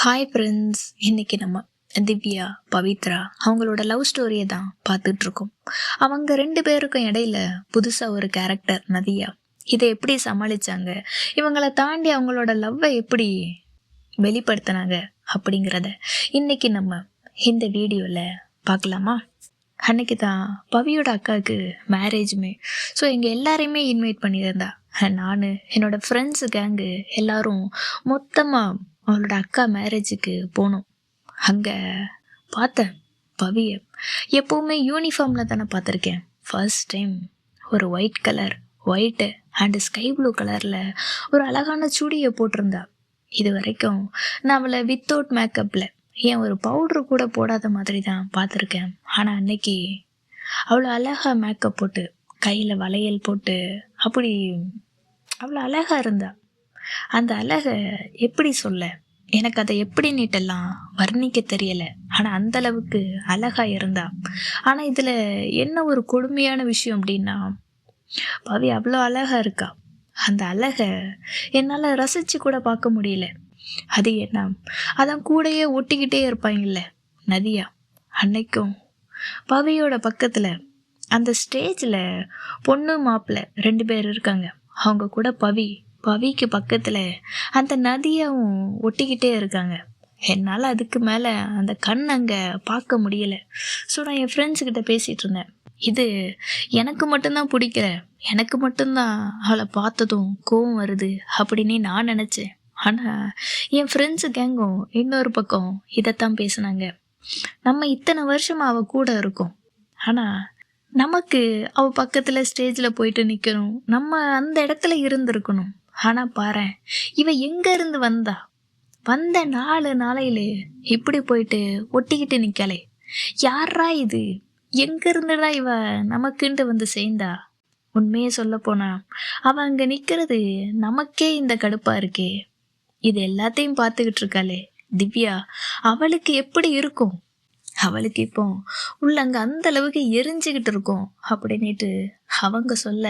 Hi friends, இன்னைக்கு நம்ம திவ்யா பவித்ரா அவங்களோட லவ் ஸ்டோரியை தான் பார்த்துட்டு இருக்கோம். அவங்க ரெண்டு பேருக்கும் இடையில புதுசாக ஒரு கேரக்டர் நதியா. இதை எப்படி சமாளிச்சாங்க, இவங்களை தாண்டி அவங்களோட லவ்வை எப்படி வெளிப்படுத்தினாங்க அப்படிங்கிறத இன்னைக்கு நம்ம இந்த வீடியோவில் பார்க்கலாமா? அன்னைக்கு தான் பவியோட அக்காவுக்கு மேரேஜுமே. ஸோ எங்கள் எல்லாரையுமே இன்வைட் பண்ணியிருந்தா. நான் என்னோடய ஃப்ரெண்ட்ஸு கேங்கு எல்லாரும் மொத்தமாக அவளோட அக்கா மேரேஜுக்கு போனோம். அங்கே பார்த்தேன் பவியை. எப்போவுமே யூனிஃபார்மில் தானே பார்த்துருக்கேன். ஃபர்ஸ்ட் டைம் ஒரு ஒயிட்டு அண்டு ஸ்கை ப்ளூ கலரில் ஒரு அழகான சுடியை போட்டிருந்தா. இது வரைக்கும் நான் அவளை வித்தவுட் மேக்கப்பில், ஏன் ஒரு பவுட்ரு கூட போடாத மாதிரி தான் பார்த்துருக்கேன். ஆனால் அன்னைக்கு அவ்வளோ அழகாக மேக்கப் போட்டு, கையில் வளையல் போட்டு, அப்படி அவ்வளோ அழகாக இருந்தா. அந்த அழகை எப்படி சொல்ல, எனக்கு அதை எப்படி நீட்டெல்லாம் வர்ணிக்க தெரியலை. ஆனால் அந்தளவுக்கு அழகாக இருந்தா. ஆனால் இதில் என்ன ஒரு கொடுமையான விஷயம் அப்படின்னா, பவி அவ்வளோ அழகாக இருக்கா. அந்த அழகை என்னால் ரசித்து கூட பார்க்க முடியல. அது என்ன, அதான் கூடையே ஒட்டிக்கிட்டே இருப்பாங்கல்ல நதியா. அன்னைக்கும் பவியோட பக்கத்தில் அந்த ஸ்டேஜில் பொண்ணு மாப்பிள்ளை 2 பேர் இருக்காங்க. அவங்க கூட பவிக்கு பக்கத்தில் அந்த நதியாவும் ஒட்டிக்கிட்டே இருக்காங்க. என்னால் அதுக்கு மேலே அந்த கண் அங்கே பார்க்க முடியலை. ஸோ நான் என் ஃப்ரெண்ட்ஸுக்கிட்ட பேசிகிட்டு இருந்தேன். இது எனக்கு மட்டும்தான் பிடிக்கல, எனக்கு மட்டும்தான் அவளை பார்த்ததும் கோவம் வருது அப்படின்னு நான் நினச்சேன். ஆனால் என் ஃப்ரெண்ட்ஸு கேங்கும் இன்னொரு பக்கம் இதைத்தான் பேசுனாங்க. நம்ம இத்தனை வருஷமாக அவள் கூட இருக்கோம், ஆனால் நமக்கு அவள் பக்கத்தில் ஸ்டேஜில் போயிட்டு நிற்கணும், நம்ம அந்த இடத்துல இருந்திருக்கணும். ஆனால் பாரேன், இவ எங்கேருந்து வந்த 4 நாளையிலே இப்படி போயிட்டு ஒட்டிக்கிட்டு நிற்கலே. யாரா இது, எங்கேருந்துடா இவ நமக்குன்ட்டு வந்து சேர்ந்தா? உண்மையே சொல்லப்போனா அவள் அங்கே நிற்கிறது நமக்கே இந்த கடுப்பாக இருக்கே. இது எல்லாத்தையும் பார்த்துக்கிட்டு இருக்காளே திவ்யா, அவளுக்கு எப்படி இருக்கும்? அவளுக்கு இப்போ உள்ள அங்கே அந்த அளவுக்கு எரிஞ்சுக்கிட்டு இருக்கும் அப்படின்ட்டு அவங்க சொல்ல,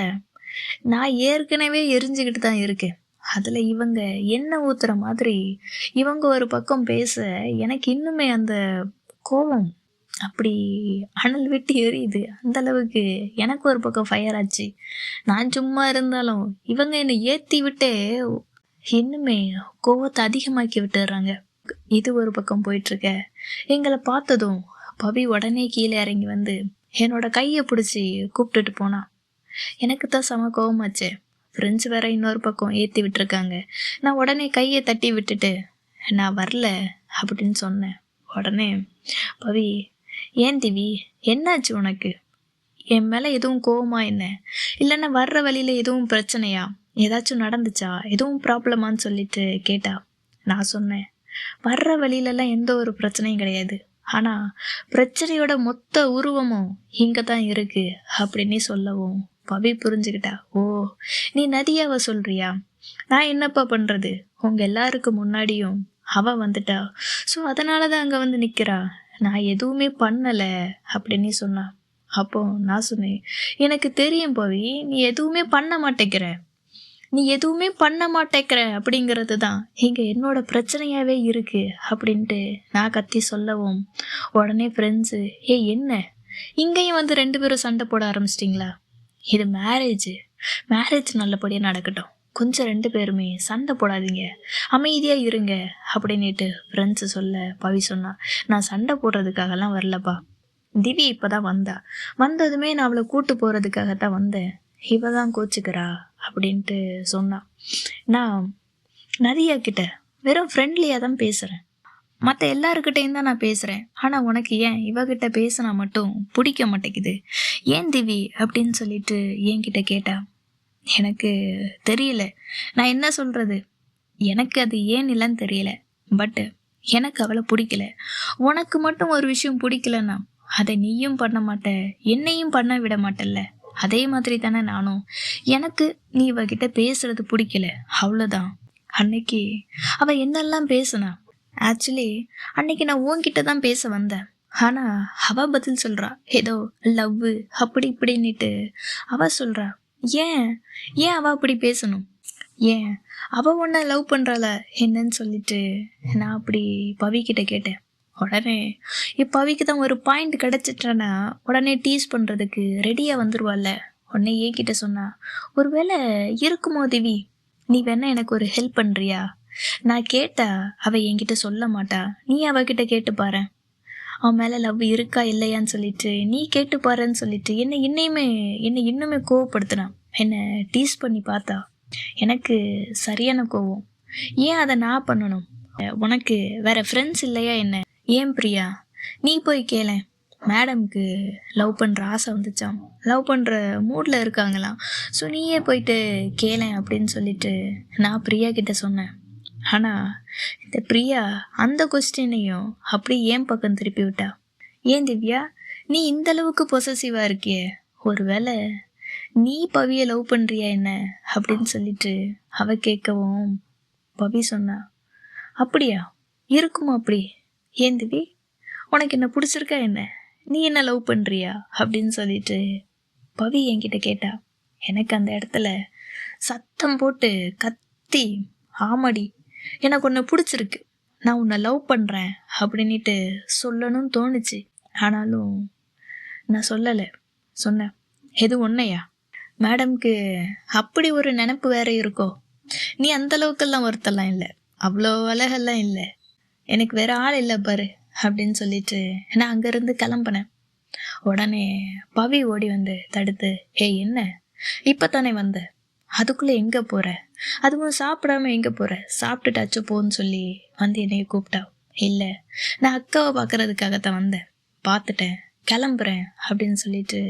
நான் ஏற்கனவே எரிஞ்சுக்கிட்டு தான் இருக்கேன். அதில் இவங்க எண்ணெய் ஊற்றுற மாதிரி இவங்க ஒரு பக்கம் பேச, எனக்கு இன்னுமே அந்த கோபம் அப்படி அனல் விட்டு எரியுது. அந்த அளவுக்கு எனக்கு ஒரு பக்கம் ஃபயர் ஆச்சு. நான் சும்மா இருந்தாலும் இவங்க என்னை ஏற்றி விட்டே இன்னுமே கோவத்தை அதிகமாக்கி விட்டுடுறாங்க. இது ஒரு பக்கம் போயிட்டுருக்க. எங்களை பார்த்ததும் பவி உடனே கீழே இறங்கி வந்து என்னோட கையை பிடிச்சி கூப்பிட்டுட்டு போனான். எனக்கு தான் செம கோவமாச்சு. ஃப்ரெண்ட்ஸ் வேற இன்னொரு பக்கம் ஏற்றி விட்டுருக்காங்க. நான் உடனே கையை தட்டி விட்டுட்டு நான் வரல அப்படின்னு சொன்னேன். உடனே பவி, ஏன் திவி, என்னாச்சு உனக்கு? என் மேலே எதுவும் கோவமா என்ன? இல்லைன்னா வர்ற வழியில் எதுவும் பிரச்சனையா, ஏதாச்சும் நடந்துச்சா, எதுவும் ப்ராப்ளமான்னு சொல்லிட்டு கேட்டா. நான் சொன்னேன், வர்ற வழியிலலாம் எந்த ஒரு பிரச்சனையும் கிடையாது, ஆனால் பிரச்சனையோட மொத்த உருவமும் இங்கே தான் இருக்கு அப்படின்னு சொல்லவும் பவி புரிஞ்சுக்கிட்டா. ஓ, நீ நதியாவை சொல்றியா? நான் என்னப்பா பண்ணுறது, உங்கள் எல்லாருக்கும் முன்னாடியும் அவள் வந்துட்டா. ஸோ அதனால தான் அங்கே வந்து நிற்கிறா. நான் எதுவுமே பண்ணலை அப்படின்னு சொன்னா. அப்போ நான் சொன்னேன், எனக்கு தெரியும் பவி, நீ எதுவுமே பண்ண மாட்டேங்கிற அப்படிங்கிறது தான் இங்கே என்னோட பிரச்சனையாகவே இருக்குது அப்படின்ட்டு நான் கத்தி சொல்லவும் உடனே ஃப்ரெண்ட்ஸு, என்ன இங்கேயும் வந்து 2 பேரும் சண்டை போட ஆரம்பிச்சிட்டிங்களா? இது மேரேஜ் நல்லபடியாக நடக்கட்டும், கொஞ்சம் 2 பேருமே சண்டை போடாதீங்க, அமைதியாக இருங்க அப்படின்ட்டு ஃப்ரெண்ட்ஸு சொல்ல பவி சொன்னா, நான் சண்டை போடுறதுக்காகலாம் வரலப்பா. திவி இப்போ தான் வந்ததுமே நான் அவளை கூட்டு போகிறதுக்காகத்தான் வந்தேன். இவ தான் கோச்சுக்கிறா அப்படின்ட்டு சொன்னான். நான் நதியா கிட்ட வெறும் ஃப்ரெண்ட்லியாக தான் பேசுகிறேன், மற்ற எல்லாருக்கிட்டையும் தான் நான் பேசுகிறேன். ஆனால் உனக்கு ஏன் இவகிட்ட பேசினா மட்டும் பிடிக்க மாட்டேங்குது, ஏன் திவி அப்படின்னு சொல்லிட்டு என்கிட்ட கேட்டா. எனக்கு தெரியல, நான் என்ன சொல்கிறது, எனக்கு அது ஏன் இல்லைன்னு தெரியல. பட்டு எனக்கு அவளை பிடிக்கல. உனக்கு மட்டும் ஒரு விஷயம் பிடிக்கலன்னா அதை நீயும் பண்ண மாட்ட, என்னையும் பண்ண விட மாட்டல்ல. அதே மாதிரி தானே நானும், எனக்கு நீ இவகிட்ட பேசுறது பிடிக்கல, அவ்வளோதான். அன்னைக்கு அவள் என்னெல்லாம் பேசுனா, ஆக்சுவலி அன்னைக்கு நான் உன்கிட்ட தான் பேச வந்தேன். ஆனால் அவள் பதில் சொல்கிறா ஏதோ லவ் அப்படி இப்படின்னுட்டு அவள் சொல்கிறா. ஏன் அவள் அப்படி பேசணும்? ஏன் அவ உன்னை லவ் பண்றாளா என்னன்னு சொல்லிட்டு நான் அப்படி பவிக்கிட்ட கேட்டேன். உடனே பவிக்கு தான் ஒரு பாயிண்ட் கிடைச்சிட்டேன்னா உடனே டீஸ் பண்றதுக்கு ரெடியா வந்துருவாள்ல. உடனே ஏன்கிட்ட சொன்னா, ஒருவேளை இருக்குமோ திவி, நீ வேணா எனக்கு ஒரு ஹெல்ப் பண்றியா? நான் கேட்டா அவ என்கிட்ட சொல்ல மாட்டா, நீ அவகிட்ட கேட்டு பாரு, அவன் மேல லவ் இருக்கா இல்லையான்னு சொல்லிட்டு நீ கேட்டு பாருன்னு சொல்லிட்டு என்னை இன்னுமே கோவப்படுத்தினான். என்னை டீஸ் பண்ணி பார்த்தா. எனக்கு சரியான கோவம். ஏன் அதை நான் பண்ணணும்? உனக்கு வேற ஃப்ரெண்ட்ஸ் இல்லையா என்ன? ஏன் பிரியா, நீ போய் கேளேன். மேடம்க்கு லவ் பண்ணுற ஆசை வந்துச்சாம், லவ் பண்ணுற மூடில் இருக்காங்களாம். ஸோ நீயே போயிட்டு கேளேன் அப்படின்னு சொல்லிட்டு நான் பிரியா கிட்ட சொன்னேன். ஆனால் இந்த பிரியா அந்த கொஸ்டினையும் அப்படி ஏன் பக்கம் திருப்பி விட்டா. ஏன் திவ்யா, நீ இந்த அளவுக்கு பொசசிவாக இருக்கியே, ஒருவேளை நீ பவியை லவ் பண்ணுறியா என்ன அப்படின்னு சொல்லிட்டு அவ கேட்கவும் பவி சொன்னா, அப்படியா இருக்குமா அப்படி? ஏன் திவி, உனக்கு என்ன பிடிச்சிருக்கா என்ன? நீ என்ன லவ் பண்ணுறியா அப்படின்னு சொல்லிட்டு பவி என்கிட்ட கேட்டா. எனக்கு அந்த இடத்துல சத்தம் போட்டு கத்தி, ஆமாடி எனக்கு உன்னை பிடிச்சிருக்கு, நான் உன்னை லவ் பண்ணுறேன் அப்படின்ட்டு சொல்லணும்னு தோணுச்சு. ஆனாலும் நான் சொல்லலை. சொன்னேன், எது உன்னையா? மேடம்க்கு அப்படி ஒரு நினப்பு வேற இருக்கோ? நீ அந்த அளவுக்கெல்லாம் ஒருத்தெல்லாம் இல்லை, அவ்வளோ அழகெல்லாம் இல்லை, எனக்கு வேற ஆள் இல்லை பாரு அப்படின்னு சொல்லிட்டு நான் அங்கேருந்து கிளம்புனேன். உடனே பவி ஓடி வந்து தடுத்து, ஏய் என்ன இப்போ தானே வந்த, அதுக்குள்ளே எங்கே போகிற, அதுவும் சாப்பிடாம எங்கே போகிற, சாப்பிட்டுட்டாச்சு போன்னு சொல்லி வந்து என்னைய கூப்பிட்டா. இல்லை, நான் அக்காவை பார்க்கறதுக்காகத்தான் வந்தேன், பார்த்துட்டேன், கிளம்புறேன் அப்படின்னு சொல்லிட்டு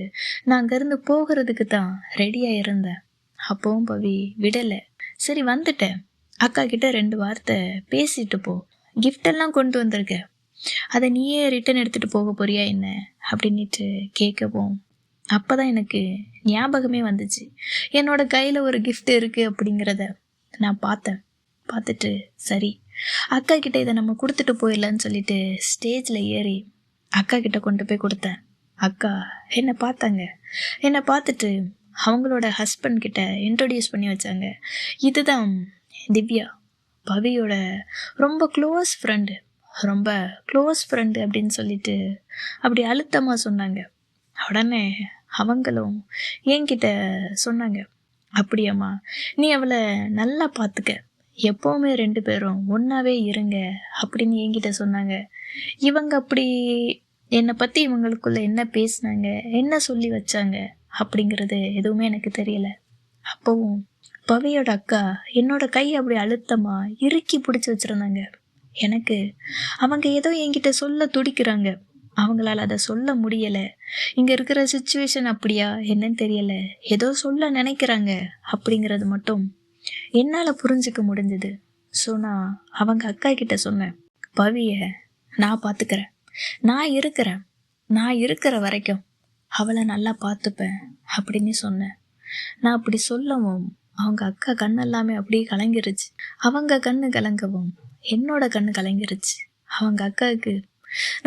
நான் அங்கேருந்து போகிறதுக்கு தான் ரெடியாக இருந்தேன். அப்போவும் பவி விடலை. சரி வந்துட்டேன், அக்கா கிட்ட 2 வார்த்தை பேசிட்டு போ, கிஃப்டெல்லாம் கொண்டு வந்திருக்க, அதை நீயே ரிட்டன் எடுத்துகிட்டு போக போறியா என்ன அப்படின்ட்டு கேட்கவும் அப்போ தான் எனக்கு ஞாபகமே வந்துச்சு. என்னோட கையில் ஒரு கிஃப்ட் இருக்குது அப்படிங்கிறத நான் பார்த்தேன். பார்த்துட்டு சரி அக்கா கிட்ட இதை நம்ம கொடுத்துட்டு போயிடலான்னு சொல்லிட்டு ஸ்டேஜில் ஏறி அக்கா கிட்ட கொண்டு போய் கொடுத்தேன். அக்கா என்னை பார்த்தாங்க. என்னை பார்த்துட்டு அவங்களோட ஹஸ்பண்ட் கிட்ட இன்ட்ரடியூஸ் பண்ணி வச்சாங்க. இதுதான் திவ்யா, பவியோட ரொம்ப க்ளோஸ் ஃப்ரெண்டு, ரொம்ப க்ளோஸ் ஃப்ரெண்டு அப்படின்னு சொல்லிட்டு அப்படி அழுத்தமாக சொன்னாங்க. உடனே அவங்களும் என்கிட்ட சொன்னாங்க, அப்படியாம்மா, நீ அவளை நல்லா பார்த்துக்க, எப்போவுமே 2 பேரும் ஒன்றாவே இருங்க அப்படின்னு என்கிட்ட சொன்னாங்க. இவங்க அப்படி என்னை பற்றி இவங்களுக்குள்ள என்ன பேசினாங்க, என்ன சொல்லி வச்சாங்க அப்படிங்கிறது எதுவுமே எனக்கு தெரியல. அப்போவும் பவியோட அக்கா என்னோட கை அப்படி அழுத்தமாக இறுக்கி பிடிச்சி வச்சுருந்தாங்க. எனக்கு அவங்க ஏதோ என்கிட்ட சொல்ல துடிக்கிறாங்க, அவங்களால அதை சொல்ல முடியலை. இங்கே இருக்கிற சுச்சுவேஷன் அப்படியா என்னன்னு தெரியலை, ஏதோ சொல்ல நினைக்கிறாங்க அப்படிங்கிறது மட்டும் என்னால் புரிஞ்சிக்க முடிஞ்சுது. ஸோ நான் அவங்க அக்கா கிட்ட சொன்னேன், பவியை நான் பார்த்துக்கிறேன், நான் இருக்கிற வரைக்கும் அவளை நல்லா பார்த்துப்பேன் அப்படின்னு சொன்னேன். நான் அப்படி சொல்லவும் அவங்க அக்கா கண்ணெல்லாமே அப்படியே கலங்கிருச்சு. அவங்க கண்ணு கலங்கவும் என்னோட கண்ணு கலங்கிருச்சு. அவங்க அக்காவுக்கு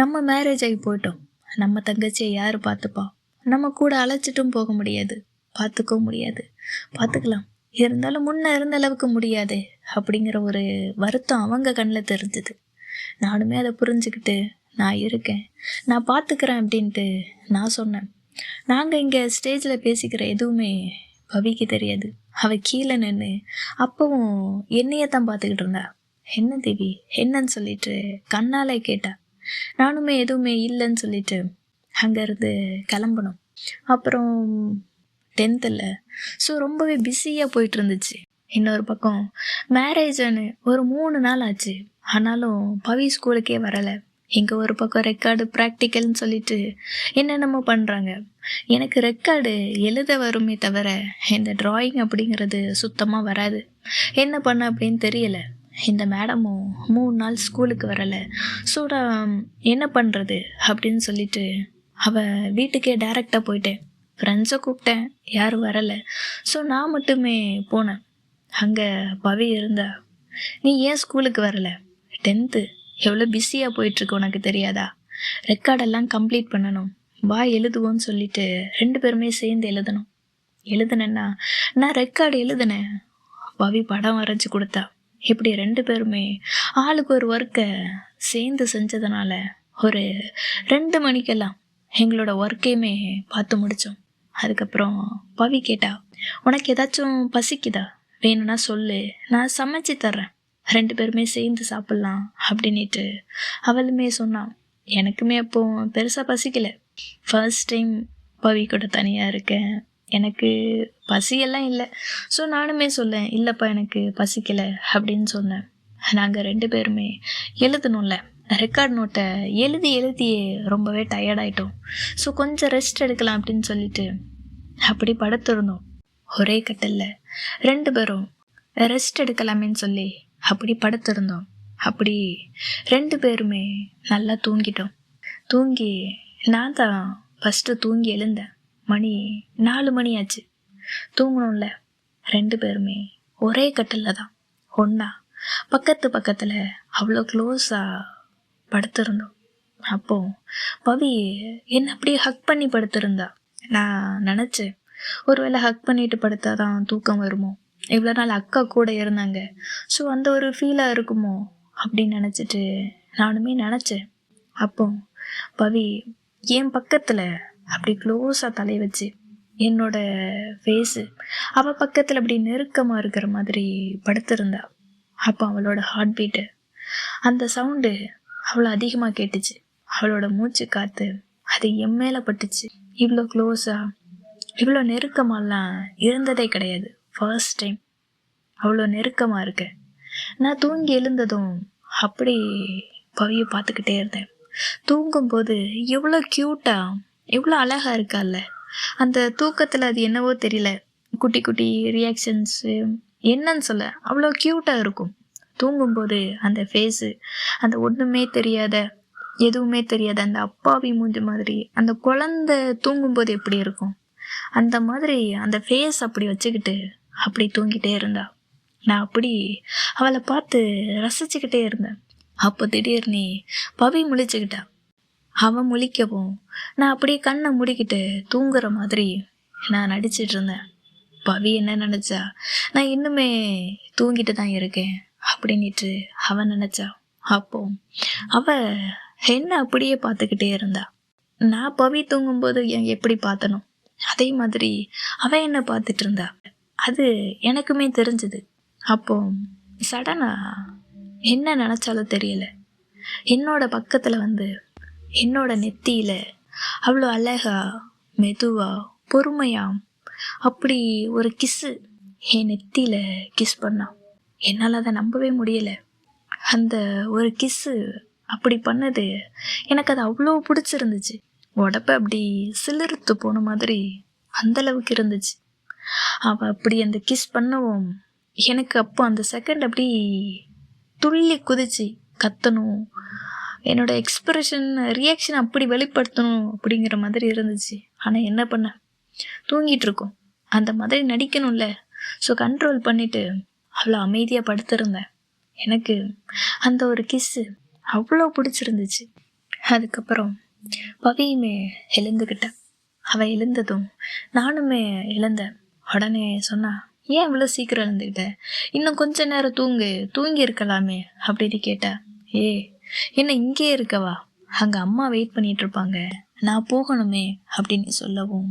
நம்ம மேரேஜ் ஆகி போயிட்டோம், நம்ம தங்கச்சியை யார் பார்த்துப்பா, நம்ம கூட அழைச்சிட்டும் போக முடியாது, பார்த்துக்கவும் முடியாது, பார்த்துக்கலாம் இருந்தாலும் முன்ன இருந்த அளவுக்கு முடியாது அப்படிங்கிற ஒரு வருத்தம் அவங்க கண்ணில் தெரிஞ்சுது. நானுமே அதை புரிஞ்சுக்கிட்டு நான் இருக்கேன், நான் பார்த்துக்கிறேன் அப்படின்ட்டு நான் சொன்னேன். நாங்கள் இங்கே ஸ்டேஜில் பேசிக்கிற எதுவுமே பவிக்கு தெரியாது. அவள் கீழே நின்று அப்பவும் என்னையே தான் பார்த்துக்கிட்டு இருந்தா. என்ன தேவி என்னன்னு சொல்லிட்டு கண்ணாலே கேட்டா. நானுமே எதுவுமே இல்லைன்னு சொல்லிட்டு அங்கேருந்து கிளம்பணும். அப்புறம் 10th ஸோ ரொம்பவே பிஸியாக போயிட்டு இருந்துச்சு. இன்னொரு பக்கம் மேரேஜ்னு ஒரு 3 நாள் ஆச்சு, ஆனாலும் பவி ஸ்கூலுக்கே வரலை. இங்கே ஒரு பக்கம் ரெக்கார்டு ப்ராக்டிக்கல்னு சொல்லிட்டு என்னென்னமோ பண்ணுறாங்க. எனக்கு ரெக்கார்டு எழுத வருமே தவிர இந்த ட்ராயிங் அப்படிங்கிறது சுத்தமாக வராது. என்ன பண்ண அப்படின்னு தெரியலை. இந்த மேடமும் 3 நாள் ஸ்கூலுக்கு வரலை. ஸோ நான் என்ன பண்ணுறது அப்படின்னு சொல்லிட்டு அவள் வீட்டுக்கே டைரெக்டாக போயிட்டேன். ஃப்ரெண்ட்ஸை கூப்பிட்டேன், யாரும் வரலை. ஸோ நான் மட்டுமே போனேன். அங்கே பவி இருந்தா. நீ ஏன் ஸ்கூலுக்கு வரலை? 10th எவ்வளோ பிஸியாக போயிட்டுருக்கு உனக்கு தெரியாதா? ரெக்கார்டெல்லாம் கம்ப்ளீட் பண்ணணும், வா எழுதுவோன்னு சொல்லிட்டு 2 பேருமே சேர்ந்து எழுதணும். எழுதுனேன்னா நான் ரெக்கார்டு எழுதுனேன், பவி படம் வரைஞ்சி கொடுத்தா. இப்படி 2 பேருமே ஆளுக்கு ஒரு ஒர்க்கை சேர்ந்து செஞ்சதுனால ஒரு 2 மணிக்கெல்லாம் எங்களோட ஒர்க்கையுமே பார்த்து முடித்தோம். அதுக்கப்புறம் பவி கேட்டா, உனக்கு ஏதாச்சும் பசிக்குதா, வேணும்னா சொல்லு, நான் சமைச்சு தர்றேன், 2 பேருமே சேர்ந்து சாப்பிட்லாம் அப்படின்ட்டு அவளுமே சொன்னான். எனக்குமே அப்போ பெருசாக பசிக்கலை. ஃபர்ஸ்ட் டைம் பவி கூட தனியாக இருக்கேன், எனக்கு பசியெல்லாம் இல்லை. ஸோ நானுமே சொல்லேன், இல்லைப்பா எனக்கு பசிக்கலை அப்படின்னு சொன்னேன். நாங்கள் 2 பேருமே எழுதணும்ல, ரெக்கார்ட் நோட்டை எழுதியே ரொம்பவே டயர்டாயிட்டோம். ஸோ கொஞ்சம் ரெஸ்ட் எடுக்கலாம் அப்படின்னு சொல்லிட்டு அப்படி படுத்திருந்தோம். ஒரே கட்டிலில் 2 பேரும் ரெஸ்ட் எடுக்கலாமேன்னு சொல்லி அப்படி படுத்திருந்தோம். அப்படி 2 பேருமே நல்லா தூங்கிட்டோம். தூங்கி நான் தான் ஃபஸ்ட்டு தூங்கி எழுந்தேன். மணி 4 மணி ஆச்சு. தூங்கணும்ல, 2 பேருமே ஒரே கட்டிலில் தான் ஒன்றா பக்கத்தில் அவ்வளோ க்ளோஸாக படுத்திருந்தோம். அப்போ பவி என்னை அப்படியே ஹக் பண்ணி படுத்திருந்தா. நான் நினச்சேன், ஒருவேளை ஹக் பண்ணிட்டு படுத்தாதான் தூக்கம் வருமோ, இவ்வளோ நாள் அக்கா கூட இருந்தாங்க, ஸோ அந்த ஒரு ஃபீலாக இருக்குமோ அப்படின்னு நினச்சிட்டு நானுமே நினச்சேன். அப்போ பவி என் பக்கத்தில் அப்படி க்ளோஸாக தலை வச்சு என்னோட ஃபேஸு அவள் பக்கத்தில் அப்படி நெருக்கமாக இருக்கிற மாதிரி படுத்திருந்தா. அப்போ அவளோட ஹார்ட் பீட்டு, அந்த சவுண்டு அவ்வளோ அதிகமாக கேட்டுச்சு. அவளோட மூச்சு காற்று அது என் மேலே பட்டுச்சு. இவ்வளோ க்ளோஸாக இவ்வளோ நெருக்கமாலாம் இருந்ததே கிடையாது. ஃபர்ஸ்ட் டைம் அவ்வளோ நெருக்கமாக இருக்க. நான் தூங்கி எழுந்ததும் அப்படி பவியை பார்த்துக்கிட்டே இருந்தேன். தூங்கும்போது எவ்வளோ க்யூட்டாக எவ்வளோ அழகாக இருக்கால்ல. அந்த தூக்கத்தில் அது என்னவோ தெரியல, குட்டி குட்டி ரியாக்ஷன்ஸு என்னன்னு சொல்ல அவ்வளோ க்யூட்டாக இருக்கும். தூங்கும்போது அந்த ஃபேஸு, அந்த ஒன்றுமே தெரியாத எதுவுமே தெரியாத அந்த அப்பாவி மூஞ்சி மாதிரி, அந்த குழந்தை தூங்கும்போது எப்படி இருக்கும் அந்த மாதிரி அந்த ஃபேஸ் அப்படி வச்சுக்கிட்டு அப்படி தூங்கிட்டே இருந்தா. நான் அப்படி அவளை பார்த்து ரசிச்சுக்கிட்டே இருந்தேன். அப்போ திடீர்னு பவி முழிச்சுக்கிட்டா. அவன் முழிக்கவும் நான் அப்படியே கண்ணை மூடிக்கிட்டு தூங்குற மாதிரி நான் நடிச்சிட்டு இருந்தேன். பவி என்ன நினச்சா, நான் இன்னுமே தூங்கிட்டு தான் இருக்கேன் அப்படின்ட்டு அவன் நினச்சா. அப்போ அவள் என்ன அப்படியே பார்த்துக்கிட்டே இருந்தா. நான் பவி தூங்கும்போது எப்படி பார்த்தனோ அதே மாதிரி அவள் என்ன பார்த்துட்டு இருந்தா. அது எனக்குமே தெரிஞ்சுது. அப்போ சடனாக என்ன நினச்சாலும் தெரியல, என்னோட பக்கத்தில் வந்து என்னோட நெத்தியில் அவ்வளோ அழகா மெதுவாக பொறுமையாக அப்படி ஒரு கிஸ்ஸு என் நெத்தியில் கிஸ் பண்ணான். என்னால் அதை நம்பவே முடியலை. அந்த ஒரு கிஸ்ஸு அப்படி பண்ணது எனக்கு அது அவ்வளோ பிடிச்சிருந்துச்சு. உடப்ப அப்படி சிலிர்த்து போன மாதிரி அந்தளவுக்கு இருந்துச்சு. அவள் அப்படி அந்த கிஸ் பண்ணவும் எனக்கு அப்போ அந்த செகண்ட் அப்படி துள்ளி குதிச்சு கத்தணும், என்னோட எக்ஸ்பிரஷன் ரியாக்ஷன் அப்படி வெளிப்படுத்தணும் அப்படிங்கிற மாதிரி இருந்துச்சு. ஆனால் என்ன பண்ண, தூங்கிட்டு இருக்கோம், அந்த மாதிரி நடிக்கணும்ல. ஸோ கண்ட்ரோல் பண்ணிவிட்டு அவ்வளோ அமைதியாக படுத்திருந்தேன். எனக்கு அந்த ஒரு கிஸ்ஸு அவ்வளோ பிடிச்சிருந்துச்சு. அதுக்கப்புறம் பவியுமே எழுந்துக்கிட்டேன். அவள் எழுந்ததும் நானுமே எழுந்தேன். உடனே சொன்னா, ஏன் இவ்வளோ சீக்கிரம் எழுந்துக்கிட்ட, இன்னும் கொஞ்ச நேரம் தூங்கி இருக்கலாமே அப்படின்னு கேட்டா. என்ன இங்கே இருக்கவா, அங்கே அம்மா வெயிட் பண்ணிட்டு இருப்பாங்க, நான் போகணுமே அப்படின்னு சொல்லவும்,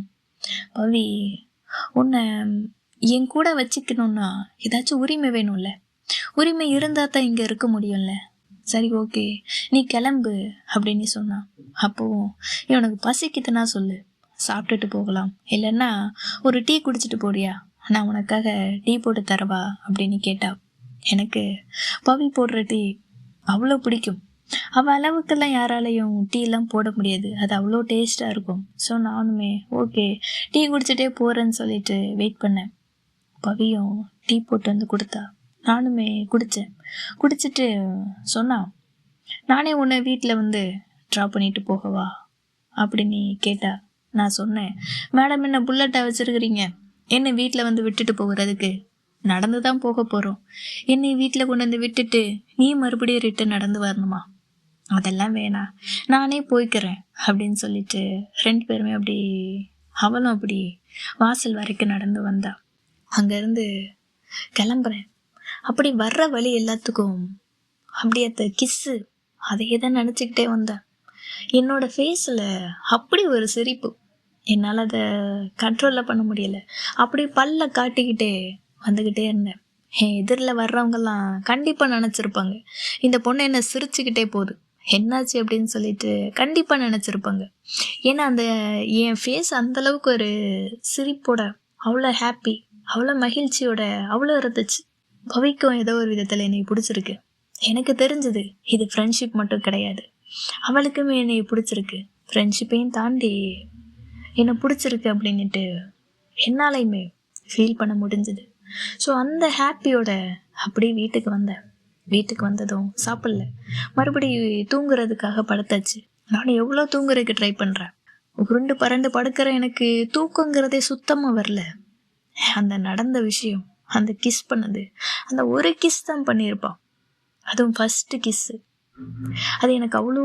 பவி உன்னை என் கூட வச்சுக்கணுன்னா ஏதாச்சும் உரிமை வேணும்ல, உரிமை இருந்தால் தான் இங்கே இருக்க முடியும்ல, சரி ஓகே நீ கிளம்பு அப்படின்னு சொன்னான். அப்போது உனக்கு பசிக்குதுன்னா சொல்லு, சாப்பிட்டுட்டு போகலாம், இல்லைன்னா ஒரு டீ குடிச்சிட்டு போறியா, நான் உனக்காக டீ போட்டு தரவா அப்படின்னு கேட்டா. எனக்கு பவி போடுற டீ அவ்வளோ பிடிக்கும். அவள் அளவுக்கெல்லாம் யாராலையும் டீலாம் போட முடியாது, அது அவ்வளோ டேஸ்ட்டாக இருக்கும். ஸோ நானுமே ஓகே டீ குடிச்சிட்டே போகிறேன்னு சொல்லிட்டு வெயிட் பண்ணேன். பவியும் டீ போட்டு வந்து கொடுத்தா. நானுமே குடித்தேன். குடிச்சிட்டு சொன்னான், நானே உன்னை வீட்டில் வந்து ட்ராப் பண்ணிட்டு போகவா அப்படின்னு கேட்டா. நான் சொன்னேன், மேடம் என்ன புல்லட்டை வச்சுருக்கிறீங்க, என்னை வீட்டில் வந்து விட்டுட்டு போகிறதுக்கு, நடந்து தான் போக போகிறோம், என்னை வீட்டில் கொண்டு வந்து விட்டுட்டு நீ மறுபடியும் ரிட்டன் நடந்து வரணுமா, அதெல்லாம் வேணாம், நானே போய்க்கிறேன் அப்படின்னு சொல்லிட்டு 2 பேருமே அப்படி அவளும் அப்படி வாசல் வரைக்கும் நடந்து வந்தா. அங்கேருந்து கிளம்புறேன். அப்படி வர்ற வழி எல்லாத்துக்கும் அப்படியே அந்த கிஸ்ஸு அதையே தான் நினச்சிக்கிட்டே வந்தேன். என்னோட ஃபேஸில் அப்படி ஒரு சிரிப்பு, என்னால் அதை கண்ட்ரோலில் பண்ண முடியலை. அப்படி பல்ல காட்டிக்கிட்டே வந்துக்கிட்டே இருந்தேன். என் எதிரில் வர்றவங்கெல்லாம் கண்டிப்பாக நினச்சிருப்பாங்க, இந்த பொண்ணு என்ன சிரிச்சுக்கிட்டே போகுது, என்னாச்சு அப்படின்னு சொல்லிட்டு கண்டிப்பாக நினச்சிருப்பாங்க. ஏன்னா அந்த என் ஃபேஸ் அந்தளவுக்கு ஒரு சிரிப்போட, அவ்வளோ ஹாப்பி, அவ்வளோ மகிழ்ச்சியோட அவ்வளோ இருந்துச்சு. பவிக்கும் ஏதோ ஒரு விதத்தில் என்னை பிடிச்சிருக்கு. எனக்கு தெரிஞ்சது இது ஃப்ரெண்ட்ஷிப் மட்டும் கிடையாது, அவளுக்குமே என்னை பிடிச்சிருக்கு, ஃப்ரெண்ட்ஷிப்பையும் தாண்டி என்னை பிடிச்சிருக்கு அப்படின்ட்டு என்னாலையுமே ஃபீல் பண்ண முடிஞ்சுது. ஸோ அந்த ஹாப்பியோட அப்படியே வீட்டுக்கு வந்தேன். வீட்டுக்கு வந்ததும் சாப்பிடல, மறுபடி தூங்குறதுக்காக படுத்தாச்சு. நான் எவ்வளோ தூங்குறதுக்கு ட்ரை பண்ணுறேன், உருண்டு பறந்து படுக்கிற எனக்கு தூக்கங்கிறதே சுத்தமாக வரல. அந்த நடந்த விஷயம், அந்த கிஸ் பண்ணது, அந்த ஒரு கிஸ் தான் பண்ணியிருப்பான், அதுவும் ஃபஸ்ட்டு கிஸ்ஸு. அது எனக்கு அவ்வளோ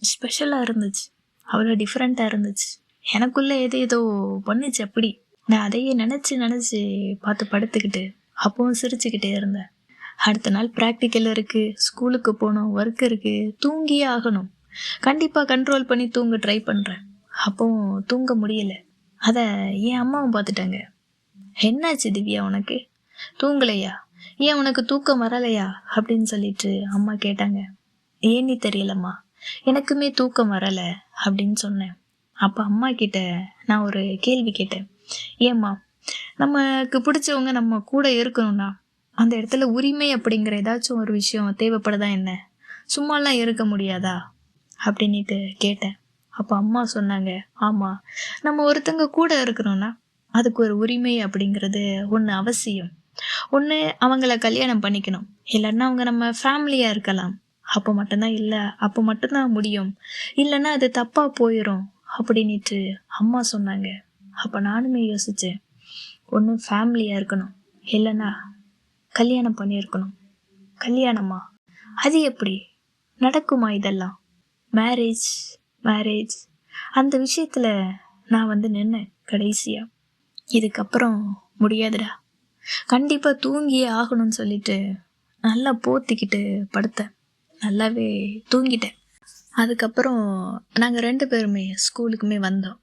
ஸ்பெஷலாக இருந்துச்சு, அவ்வளோ டிஃப்ரெண்ட்டாக இருந்துச்சு. எனக்குள்ளே ஏதோ பண்ணுச்சு. அப்படி நான் அதையே நினச்சி பார்த்து படுத்துக்கிட்டு அப்பவும் சிரிச்சுக்கிட்டே இருந்தேன். அடுத்த நாள் ப்ராக்டிக்கல் இருக்குது, ஸ்கூலுக்கு போகணும், ஒர்க் இருக்குது, தூங்கியே ஆகணும். கண்டிப்பாக கண்ட்ரோல் பண்ணி தூங்க ட்ரை பண்ணுறேன், அப்போவும் தூங்க முடியலை. அதை என் அம்மாவும் பார்த்துட்டாங்க. என்னாச்சு திவ்யா, உனக்கு தூங்கலையா, ஏன் உனக்கு தூக்கம் வரலையா அப்படின்னு சொல்லிட்டு அம்மா கேட்டாங்க. ஏன்னு தெரியலம்மா, எனக்குமே தூக்கம் வரலை அப்படின்னு சொன்னேன். அப்போ அம்மா கிட்ட நான் ஒரு கேள்வி கேட்டேன். ஏம்மா, நமக்கு பிடிச்சவங்க நம்ம கூட இருக்கணும்னா அந்த இடத்துல உரிமை அப்படிங்கிற ஏதாச்சும் ஒரு விஷயம் தேவைப்படுதா என்ன, சும்மாலாம் இருக்க முடியாதா அப்படின்ட்டு கேட்டேன். அப்போ அம்மா சொன்னாங்க, ஆமாம், நம்ம ஒருத்தங்க கூட இருக்கிறோன்னா அதுக்கு ஒரு உரிமை அப்படிங்கிறது ஒன்று அவசியம். ஒன்று அவங்கள கல்யாணம் பண்ணிக்கணும், இல்லைன்னா அவங்க நம்ம ஃபேமிலியாக இருக்கலாம், அப்போ மட்டும்தான் முடியும், இல்லைன்னா அது தப்பாக போயிடும் அப்படின்ட்டு அம்மா சொன்னாங்க. அப்போ நானுமே யோசித்தேன், ஒன்று ஃபேமிலியாக இருக்கணும், இல்லைன்னா கல்யாணம் பண்ணியிருக்கணும். கல்யாணமா, அது எப்படி நடக்குமா இதெல்லாம்? மேரேஜ் அந்த விஷயத்தில் நான் நின்னேன் கடைசியாக. இதுக்கப்புறம் முடியாதுடா, கண்டிப்பாக தூங்கியே ஆகணும்னு சொல்லிட்டு நல்லா போத்திக்கிட்டு படுத்தேன். நல்லாவே தூங்கிட்டேன். அதுக்கப்புறம் நாங்கள் 2 பேருமே ஸ்கூலுக்குமே வந்தோம்.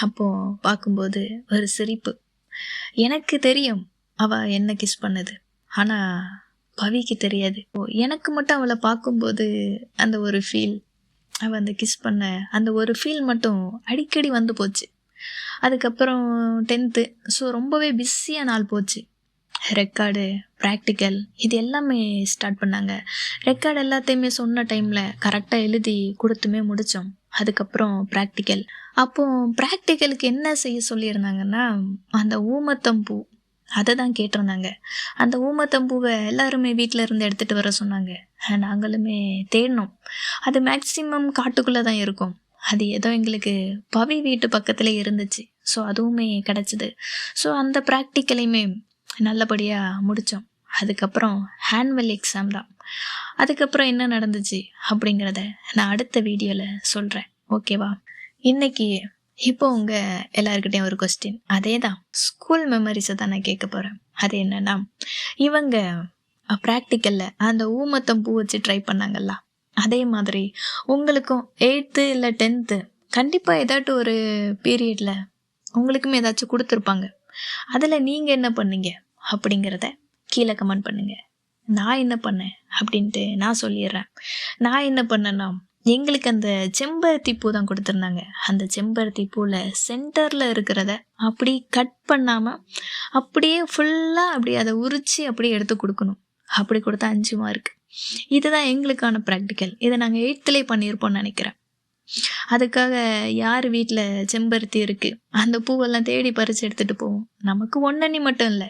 அப்போது பார்க்கும்போது ஒரு சிரிப்பு. எனக்கு தெரியும் அவள் என்ன கிஸ் பண்ணது, ஆனால் பவிக்கு தெரியாது. எனக்கு மட்டும் அவளை பார்க்கும்போது அந்த ஒரு ஃபீல், அவள் அந்த கிஸ் பண்ண அந்த ஒரு ஃபீல் மட்டும் அடிக்கடி வந்து போச்சு. அதுக்கப்புறம் 10th, ஸோ ரொம்பவே பிஸியாக நாள் போச்சு. ரெக்கார்டு, ப்ராக்டிக்கல் இது எல்லாமே ஸ்டார்ட் பண்ணாங்க. ரெக்கார்டு எல்லாத்தையுமே சொன்ன டைமில் கரெக்டாக எழுதி கொடுத்துமே முடித்தோம். அதுக்கப்புறம் ப்ராக்டிக்கல். அப்போது ப்ராக்டிக்கலுக்கு என்ன செய்ய சொல்லியிருந்தாங்கன்னா, அந்த ஊமத்தம்பூ அதை தான் கேட்டிருந்தாங்க. அந்த ஊமத்தம்பூவை எல்லாருமே வீட்டில் இருந்து எடுத்துகிட்டு வர சொன்னாங்க. நாங்களுமே தேடினோம். அது மேக்சிமம் காட்டுக்குள்ளே தான் இருக்கும். அது ஏதோ எங்களுக்கு பவி வீட்டு பக்கத்தில் இருந்துச்சு, ஸோ அதுவுமே கிடச்சிது. ஸோ அந்த ப்ராக்டிக்கலையுமே நல்லபடியாக முடித்தோம். அதுக்கப்புறம் ஆனுவல் எக்ஸாம் தான். அதுக்கப்புறம் என்ன நடந்துச்சு அப்படிங்கிறத நான் அடுத்த வீடியோவில் சொல்கிறேன், ஓகேவா? இன்னைக்கு இப்போ உங்கள் எல்லாருக்கிட்டையும் ஒரு கொஸ்டின், அதே தான் ஸ்கூல் மெமரிஸை தான் நான் கேட்க போகிறேன். அது என்னென்னா, இவங்க ப்ராக்டிக்கலில் அந்த ஊமத்தம் பூ வச்சு ட்ரை பண்ணாங்கல்ல, அதே மாதிரி உங்களுக்கும் 8th இல்லை 10th கண்டிப்பாக ஏதாட்டும் ஒரு பீரியடில் உங்களுக்குமே ஏதாச்சும் கொடுத்துருப்பாங்க. அதில் நீங்கள் என்ன பண்ணீங்க அப்படிங்கிறத கீழே கமெண்ட் பண்ணுங்கள். நான் என்ன பண்ணேன் அப்படின்ட்டு நான் சொல்லிடுறேன். நான் என்ன பண்ணேன்னா, எங்களுக்கு அந்த செம்பருத்தி பூ தான் கொடுத்துருந்தாங்க. அந்த செம்பருத்தி பூவில் சென்டரில் இருக்கிறத அப்படி கட் பண்ணாமல் அப்படியே ஃபுல்லாக அப்படியே அதை உரித்து அப்படியே எடுத்து கொடுக்கணும். அப்படி கொடுத்தா 5 மார்க். இதுதான் எங்களுக்கான ப்ராக்டிக்கல். இதை நாங்கள் 8th பண்ணியிருப்போம்னு நினைக்கிறேன். அதுக்காக யார் வீட்டில் செம்பருத்தி இருக்குது அந்த பூவெல்லாம் தேடி பறித்து எடுத்துகிட்டு போவோம். நமக்கு ஒன்றனி மட்டும் இல்லை,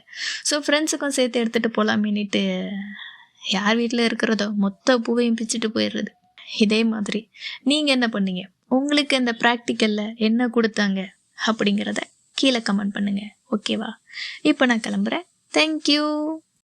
ஸோ ஃப்ரெண்ட்ஸுக்கும் சேர்த்து எடுத்துகிட்டு போகலாமின்னுட்டு யார் வீட்டில் இருக்கிறதோ மொத்த பூவையும் பிச்சுட்டு போயிடுறது. இதே மாதிரி நீங்கள் என்ன பண்ணீங்க, உங்களுக்கு அந்த ப்ராக்டிக்கலில் என்ன கொடுத்தாங்க அப்படிங்கிறத கீழே கமெண்ட் பண்ணுங்கள், ஓகேவா? இப்போ நான் கிளம்புறேன். தேங்க்யூ.